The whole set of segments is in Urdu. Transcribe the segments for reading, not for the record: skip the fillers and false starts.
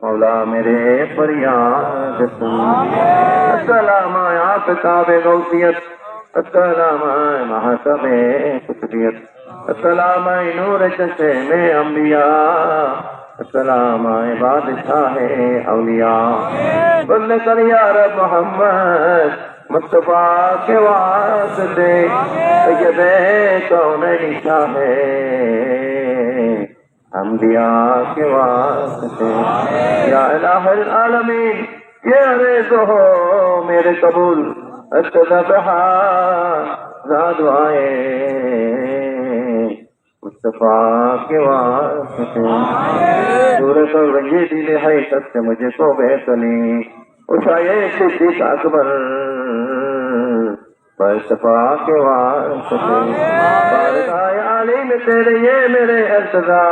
مولا میرے فریاد سن. السلام آپ کعب غوثیت، السلام محتم قطبیت، السلام نور چشم انبیاء، السلام بادشاہ اولیاء. بل کر یا رب محمد مصطفیٰ کے واسطے سید کونین شاہ انبیاء کے واسطے. یا الہ العالمین یہ عرض ہو میرے قبول استذبحا زاد آئے مصطفیٰ کے واسطے. صورت رنگی دل حیثت سے مجھے کو بہتنی اٹھائے صدیق اکبر مصطفیٰ کے واسطے. بارگاہ علی میں تیرے یہ میرے التجا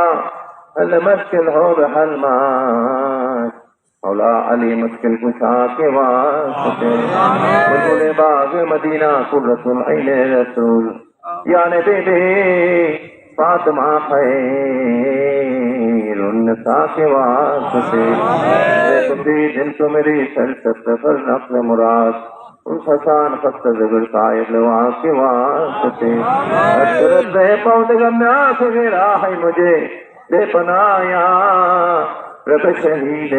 المشکل ہو بحل ماش مولا علی مشکل کشا کے واسطے. بطول باغ مدینہ قرۃ العین رسول یا نبی بی فاطمہ خیر النساء کے واسطے. کسی دن تو میری سلطت پر نقل مراد اس حسان خط زبر قائد لوا کے واسطے. اشرت دے پودگم میں آنکھ گرا ہے مجھے دے پنایا رب شہید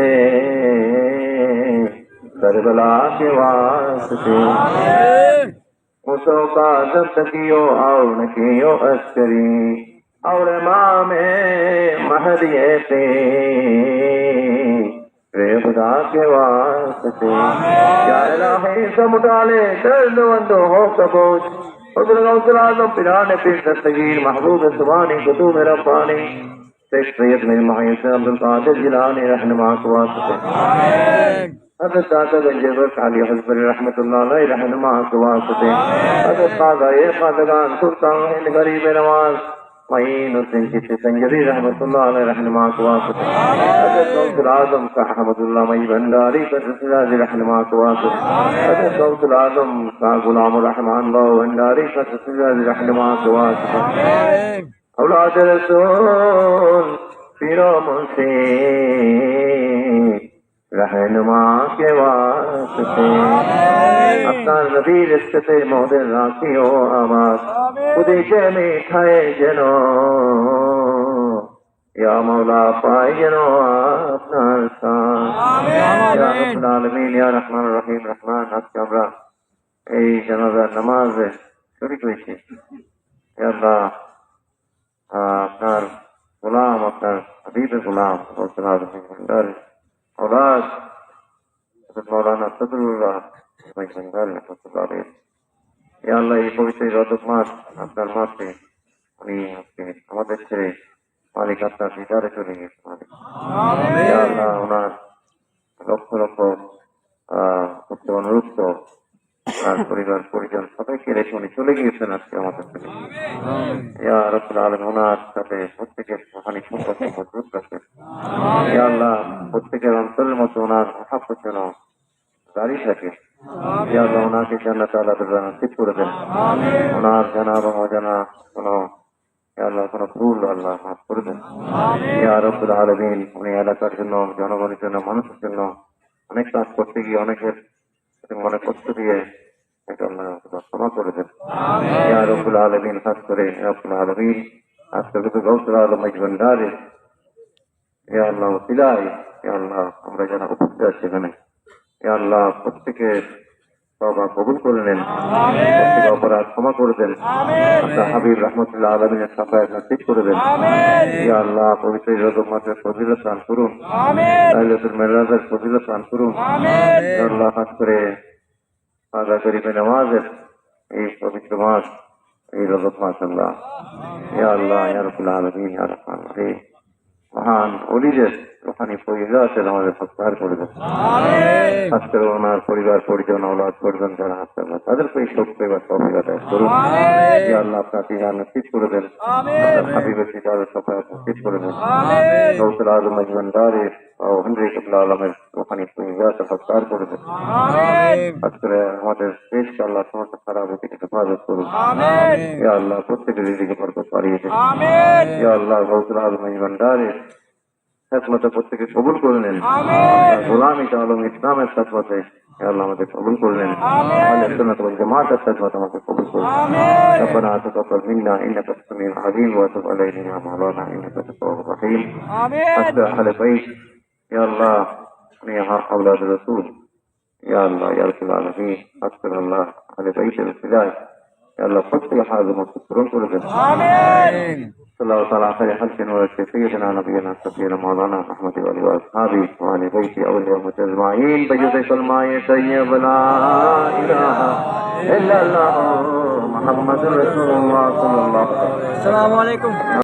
کربلا کے واسطے. مسو کا زندگیوں اور نکیوں عسکری اور امام مہدی پہ خدا کے واسطے. یا الہی سب ڈالے درد وندو ہو کبوش حضر غوث العظم پیران پیر دستگیر محبوب سبانی قطوب ربانی شیخ سید میری محیط عبدالقادر جیلانی رہنما کے واسطے. حضرت داتا گنجبر علی حضبر رحمت اللہ علیہ رہنما کے واسطے. حضرت خاضہ خاضگان سلطان ہند غریب نواز معین الدین کی سنجری رحمت اللہ علیہ رہنما کے واسطے. حضرت غوث العظم کا احمد اللہ مئی بھنڈاری قدس رہنما کے واسطے. حضرت غوث العظم کا غلام الرحمان باو بھنڈاری قدس رہنما کے واسطے. اولاد رسول پیرو منسی رہنما کے واسطے. اپنا نبی رشتے مہدر راکی ہو آباد خودی کے میٹھائے جنو یا مولا پائے جنو اپنا رسان. یا رب العالمین یا رحمان الرحیم رحمان آپ کے امرہ ای جنازہ نماز شریک ویشی. یا اللہ اپنا غلام اپنا حبیب غلام غوث العظم بھنڈار اولاد حضرت مولانا صدر اللہ بھنڈار رحمۃ اللہ علیہ. یا اللہ یہ پوچھتے رودک مات আপনার মাতে উনি আমাদের ছেড়ে মালিক আপনার দিদারে চলে গেছে মালিক. ইয়া আল্লাহ ওনার লক্ষ লক্ষ করতে অনুরুক্ত আর পরিবার পরিজন সবাইকে রেখে উনি চলে গিয়েছেন আজকে আমাদের থেকে. ইয়া রাব্বুল আলামিন ওনার সাথে প্রত্যেকের রুহানি সম্পর্ক মজবুত রাখেন. ইয়া আল্লাহ প্রত্যেকের অন্তরের মধ্যে ওনার মহাব্বত যেন জারি থাকে. ইয়া আল্লাহ ওনাকে জান্নাত আল্লাহ নসিব করে দেন. ওনার জানা এবং অজানা কোনো ইয়া আল্লাহ কোনো ভুল আল্লাহ মাফ করে দেন. ইয়া রাব্বুল আলামিন উনি এলাকার জন্য জনগণের জন্য মানুষের জন্য অনেক কাজ করতে গিয়ে অনেকের মনে কষ্ট দিয়ে এটা আল্লাহ ক্ষমা করে দেন. ইয়া রাব্বুল আলামিন খাস করে রাব্বুল আলামিন আজকে তো গৌসুল আলম ভান্ডারে ইয়া আল্লাহ ওসিলায় ইয়া আল্লাহ আমরা যারা উপস্থিত আছি এখানে ইয়া আল্লাহ প্রত্যেকের তওবা কবুল করে নেন, প্রত্যেকের অপরাধ ক্ষমা করে দেন. আপনার হাবিব রাহমাতুল্লাহ আলামিনের শাফায়াত নসিব করে দেন. ইয়া আল্লাহ পবিত্র রজব মাসের ফজিলত দান করুন, লাইলাতুল মিরাজের ফজিলত দান করুন. ইয়া আল্লাহ খাস করে আযা গরিবে নওয়াজের এই পবিত্র মাস এই রজব মাস আল্লাহ ইয়া আল্লাহ ইয়া রাব্বুল আলামিন ইয়া রহমান রহিম মহান ওলিদের রূহানি ফজিলতের আমাদের প্রত্যাহার করে দেন. খাস করে ওনার পরিবার পরিজন আওলাদ পরিজন যারা আছে তাদেরকে এই শক্তি বা তৌফিক আদায় করুন. ইয়া আল্লাহ আপনার দিদার নসিব করে দেন, আপনার হাবিবের দিদার শাফায়াত নসিব করে দেন. গৌসুল আজম ভান্ডারী ও হন্ড্রি কিবলা আলমের রূহানি ফজিলতের প্রত্যাহার করে দেন. খাস করে আমাদের দেশকে আল্লাহ সমস্ত খারাপ থেকে হেফাজত করুন. ইয়া আল্লাহ প্রত্যেকের রিজিকে বরকত বাড়িয়ে দেন. ইয়া আল্লাহ গৌসুল আজম ভান্ডারী খেদমতে প্রত্যেকে কবুল করে নেন। গোলামি আলম ইসলামের খেদমতে আল্লাহ আমাদের কবুল করে নেন। আহলে সুন্নাত ওয়াল জামাতের খেদমতে আমাদের কবুল করে নেন। ربنا تقبل منا انك السميع العليم وتب علينا يا مولانا انك التواب الرحيم. اصلح اهل البيت يا الله يا اولاد الرسول يا الله يا رب العالمين. اكثر الله اهل بيت الابتلاء يا الله فتح حازم وسترون كل ذنب. امين. صلى الله تعالى على خير خلق وسيدنا نبينا سيدنا مولانا محمد وعلى اصحابه وعلى بيته اولياء اجمعين بجزء الماء طيب لا اله الا الله محمد رسول الله صلى الله عليه وسلم. السلام عليكم.